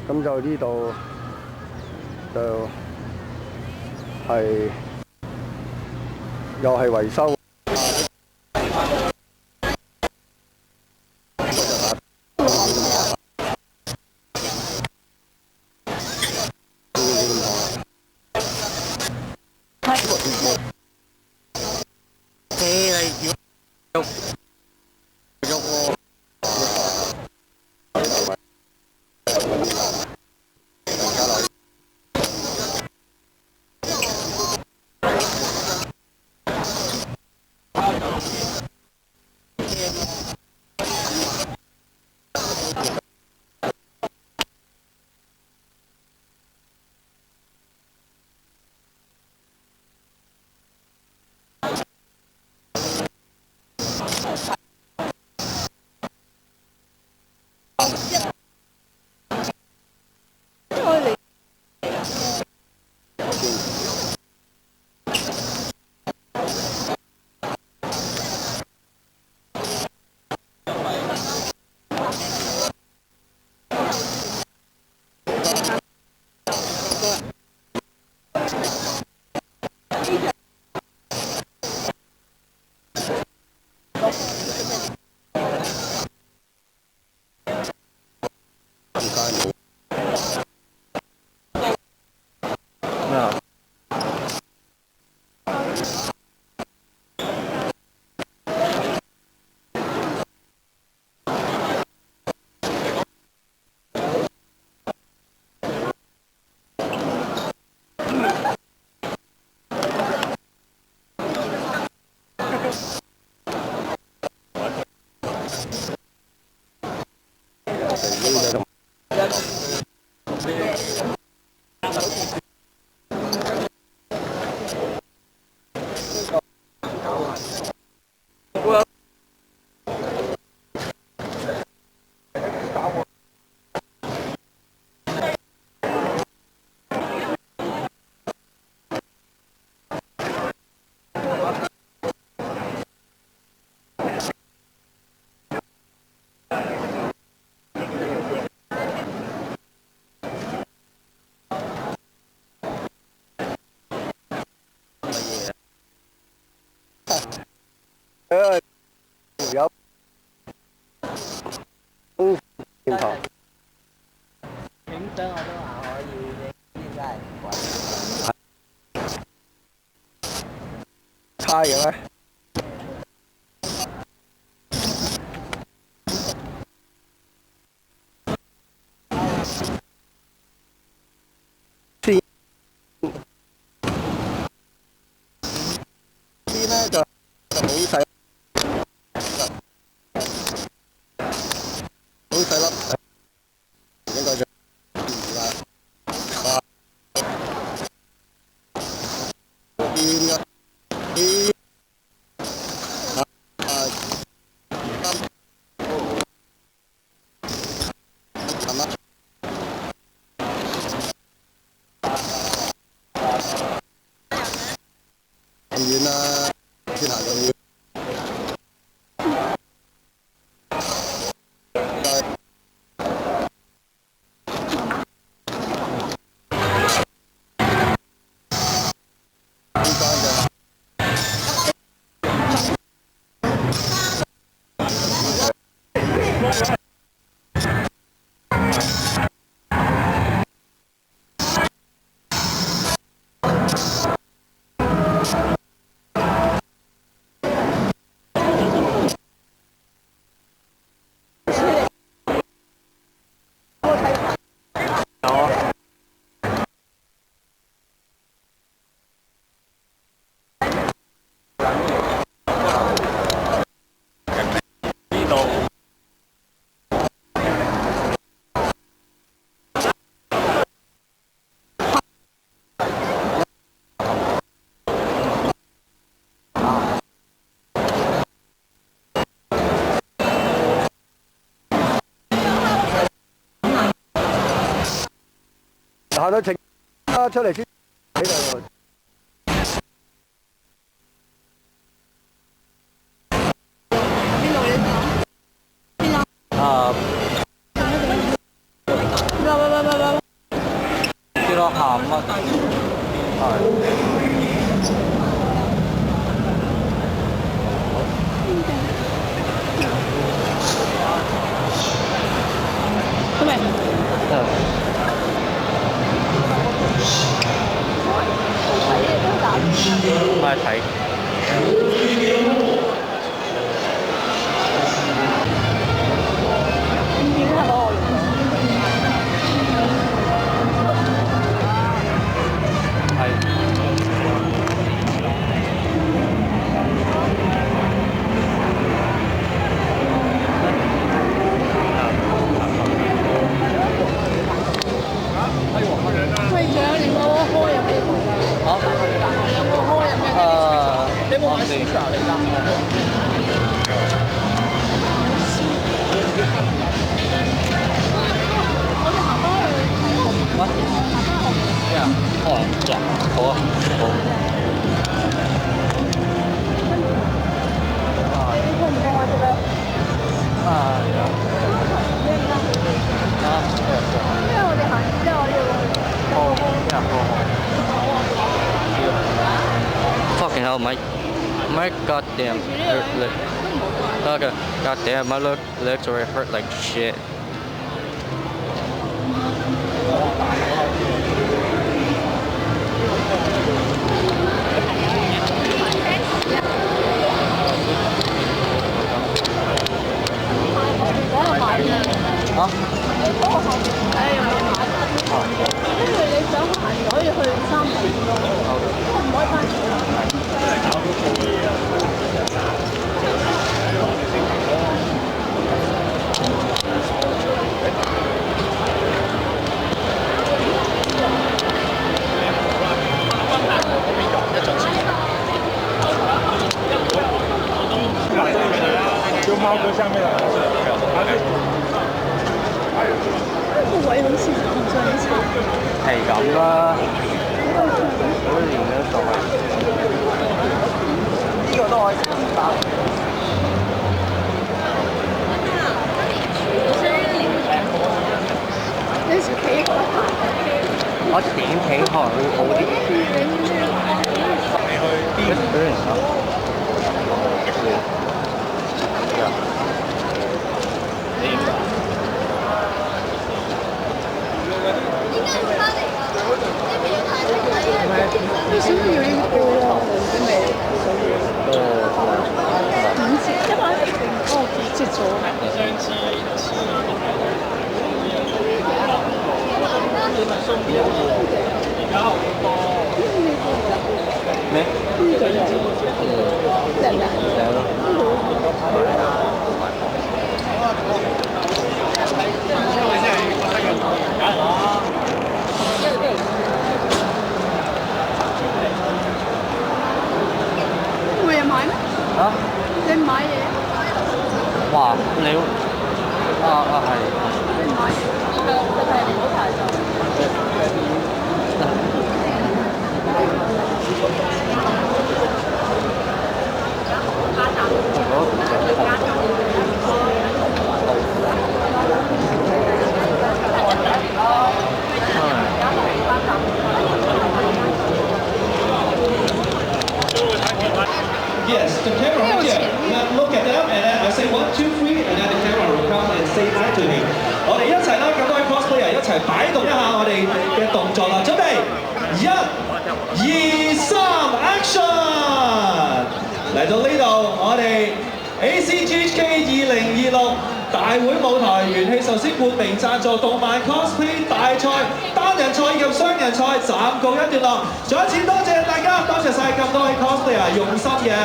咁就呢度就係、又係維修。有鏡頭。影相我都話可以，你依家係唔貴。差嘅咩？啲咧就好細，好細粒，應該就啦。邊個？邊咁遠啦，先行咁遠。行到情啦，出嚟先喺度。邊度你講？邊度？啊！喂喂喂喂喂！ 35蚊。咁咪買睇。喂，仲有另外個開入咩嚟㗎？好。兩個開入咩㗎？你有冇買 Shisha 嚟㗎？我哋行翻去睇紅。乜？咩啊？哦，呀，好啊，好。你過唔過我哋咧？啊呀！啊，因為我哋行完之後要好，咩啊？好。Fucking hell, my goddamn okay, goddamn, my legs already hurt like shit. Hả? 你嗰個後邊睇下有冇買，跟住你想行可以去305咯，唔可以翻轉頭。就猫哥下面的。個位好似唔上次。係咁啦，每年都做。呢個都可以打。你企開我點企開會好啲？你去你想要呢個咯？準備5折，因為折咗。咩？冇嘢買咩？啊？你唔買嘢？哇！你係。你唔買嘢？係唔好排隊。Yes, the camera right here. Now look at them, and then I say 1, 2, 3, and then the camera will come and say hi to me. 我哋一齊啦，咁多位 cosplayer 一齊擺動一下我哋嘅動作啦，準備，1、2、3 ，action！嚟到呢度，我哋 ACGHK 2026大會舞台元氣壽司冠名贊助動漫 cosplay 大賽單人賽以及雙人賽暫告一段落。再一次多謝大家，多謝晒咁多位 cosplayer 用心嘅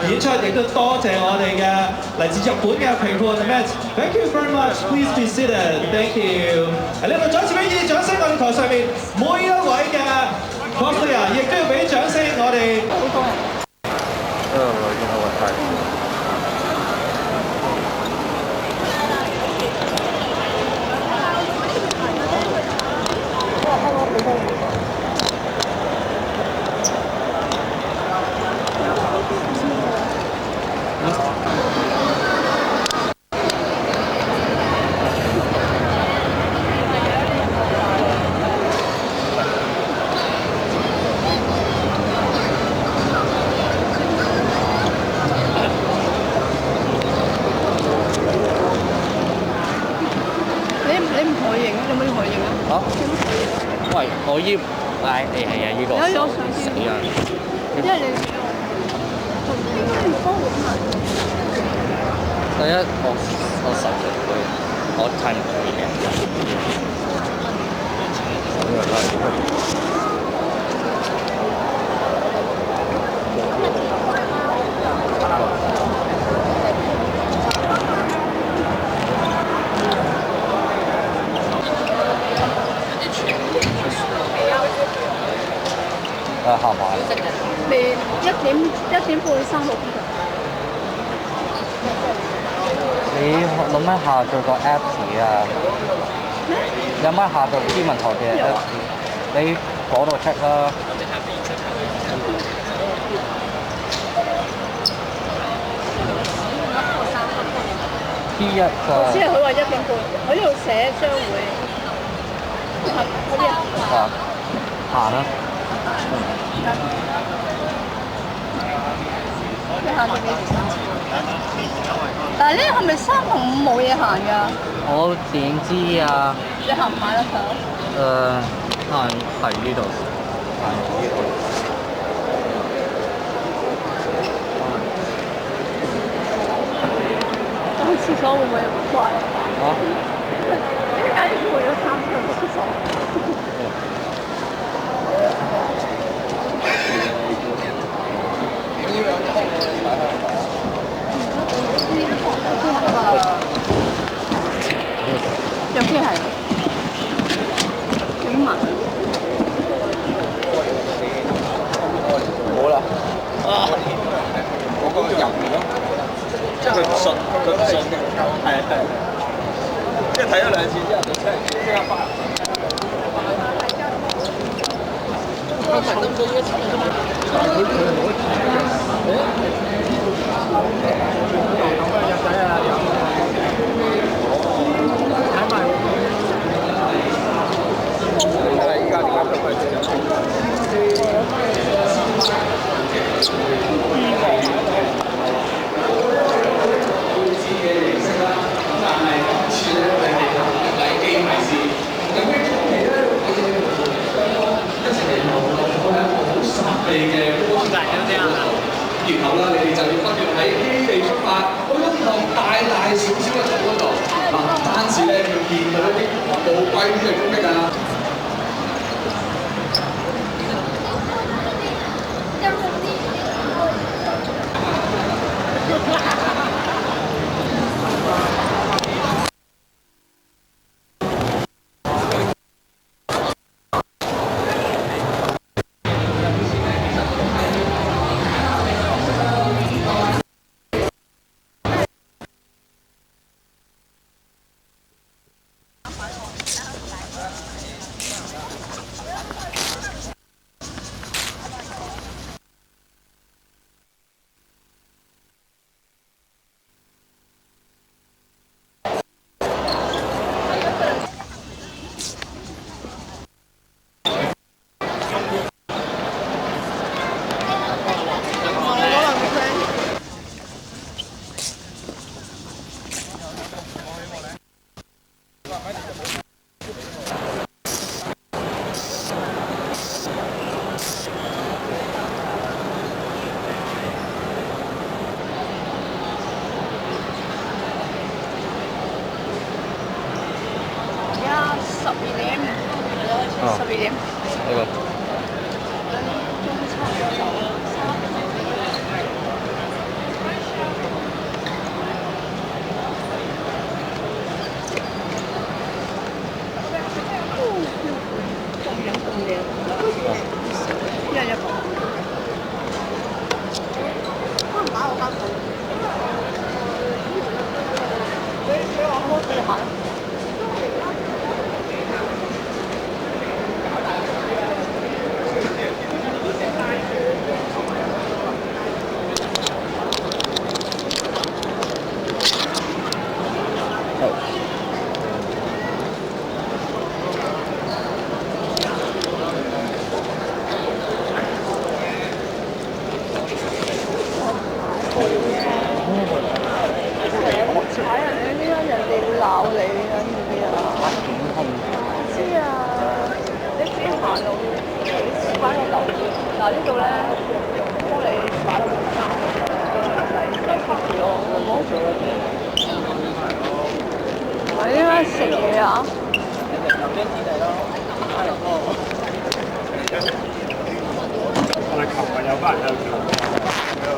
演出，亦都多謝我哋嘅嚟自日本嘅評判 Matt。Thank you very much. Please be seated. Thank you。喺呢度再次俾熱烈掌聲，我哋台上面每一位嘅 cosplayer 亦都要俾掌聲，我哋。已經好核突。你唔可以影，你有冇可以影啊？嚇？喂，我依係啊，依個有相機死啊！因為你唔幫我拍。第一，我手就會，我睇唔到嘅。下晚。你1點半3號邊度？你諗一下做個 Apps 啊？有乜下載天文台嘅 Apps？你嗰度 check 啦。P1就只係佢話1點半，佢呢度寫將會嗰啲啊。行啦。你行到幾時？但係呢係咪3同5冇嘢行㗎？我點知啊？你行唔買得上？行喺呢度，行呢度。我去廁所會唔會怪？啊？點解你會咗3次去廁所？有機係幾萬？冇啦。啊！我個人咯，即係佢唔信嘅，係。即係睇咗2次之後就即刻翻。然後啦，你哋就要分別喺基地出發，去一趟大小嘅島嗰度，唔單止咧要見到一啲寶貴啲嘅風景啊！12點。呢個。一人一個。可能買我間鋪。你話我地下。係食嘢啊？我哋琴日有班人喺度叫。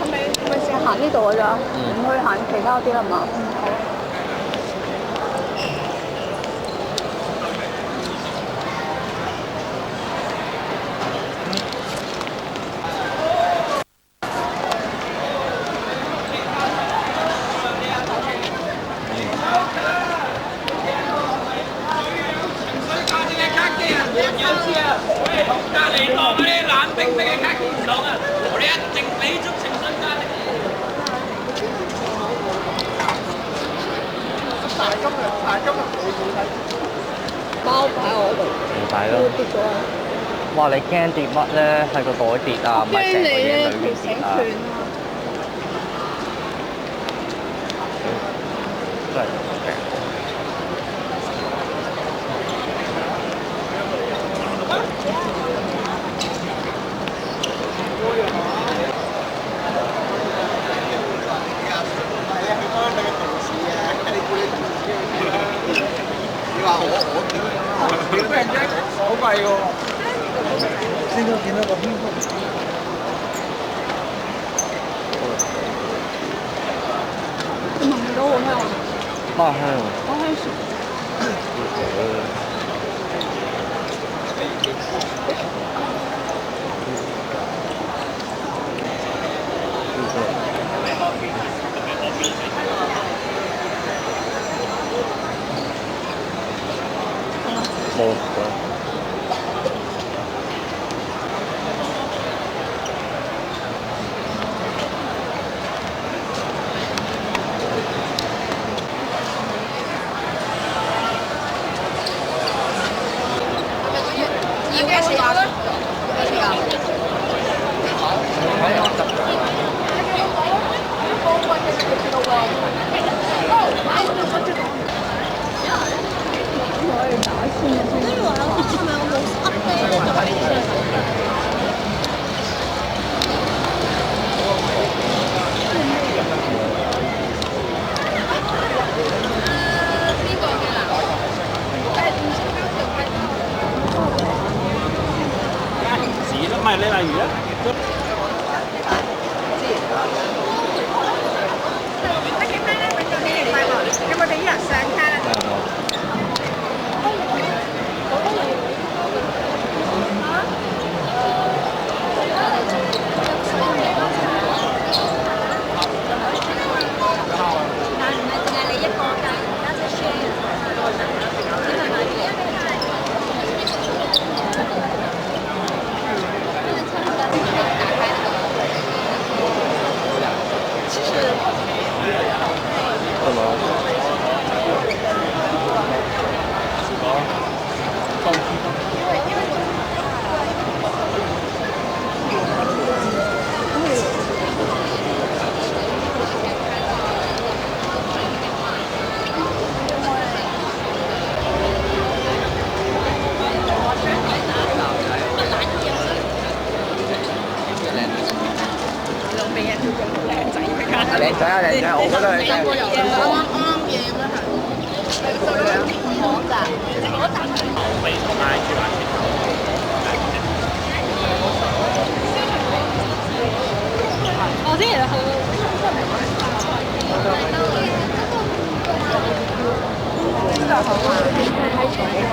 係咪淨係行呢度㗎咋？唔去行其他啲啦嘛？包擺我度，唔使咯。跌咗啊！哇！你驚跌乜咧？係個袋跌啊，唔係成個嘢裏面跌啊！真係你話我俾人啫，好貴喎！先到見到個蝙蝠。你聞唔到好香啊？花香。好香樹。冇。要幾時啊？幾時啊？可以打先啊！跟住話係咪我冇 update 唔係你例如咧？有冇俾人上卡啦？但唔係淨係你一個㗎，而家即係 share。靚仔啊靚仔，我覺得靚仔。啱嘅咁樣係。做兩行咋？我搭未拉住拉住。我之前去。呢個好啊！睇水啊！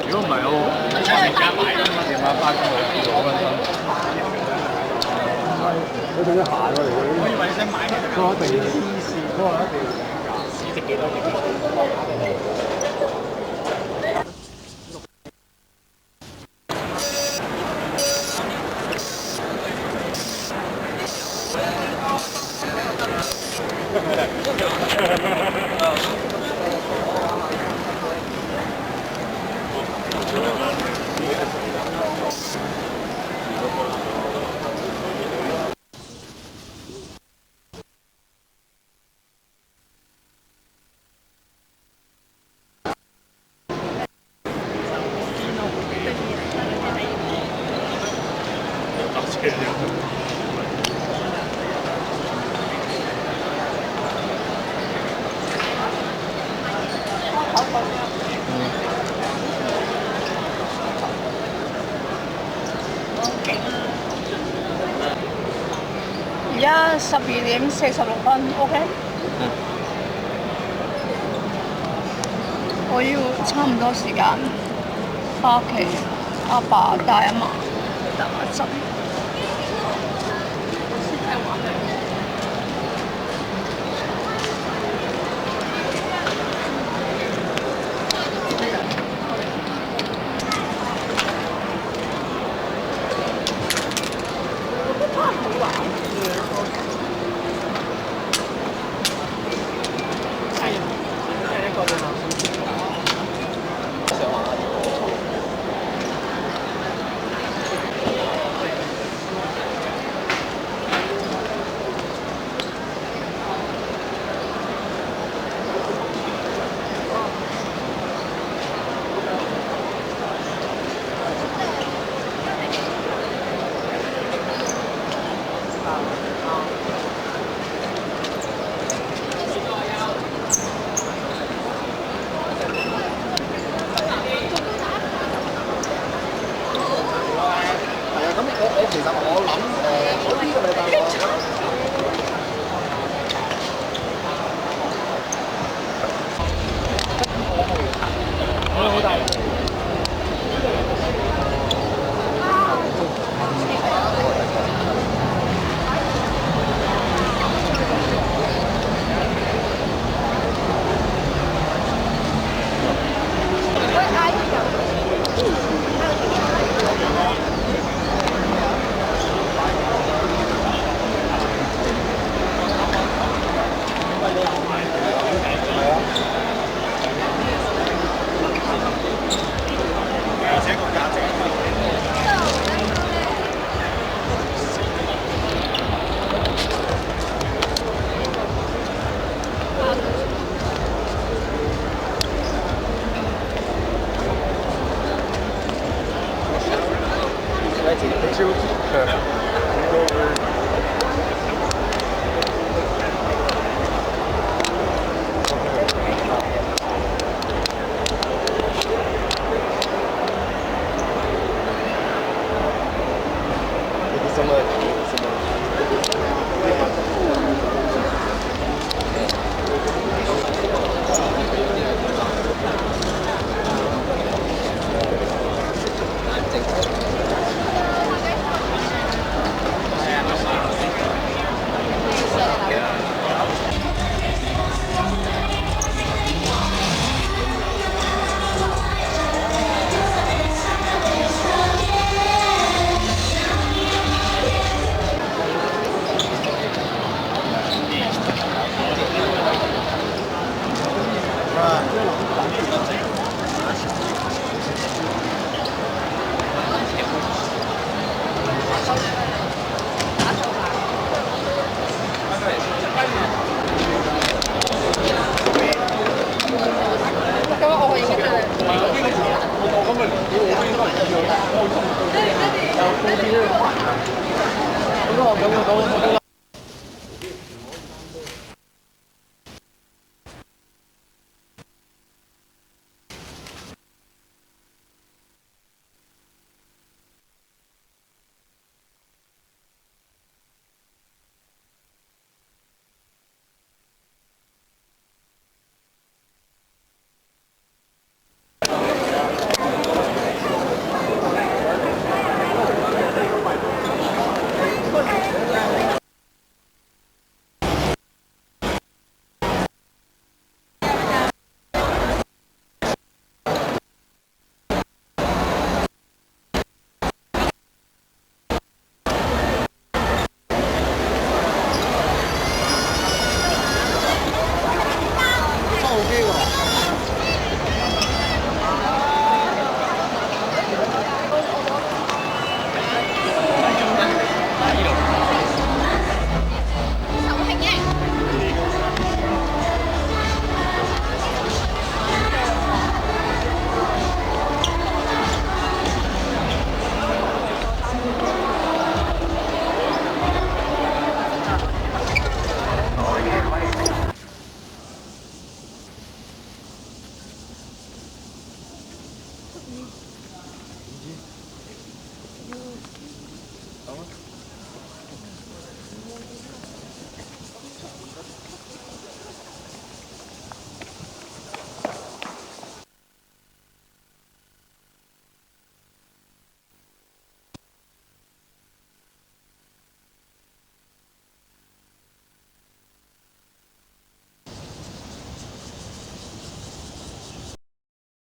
如果唔係我而家買㗎嘛，電話翻工去攞㗎嘛。佢仲要行過嚟㗎。我以為你想買嘅。佢話一定要黐線，佢話一定要市值幾多嘅？而家12:46， OK？我要差唔多時間翻屋企，阿爸帶阿嫲打針。其實我諗我呢個禮拜好大。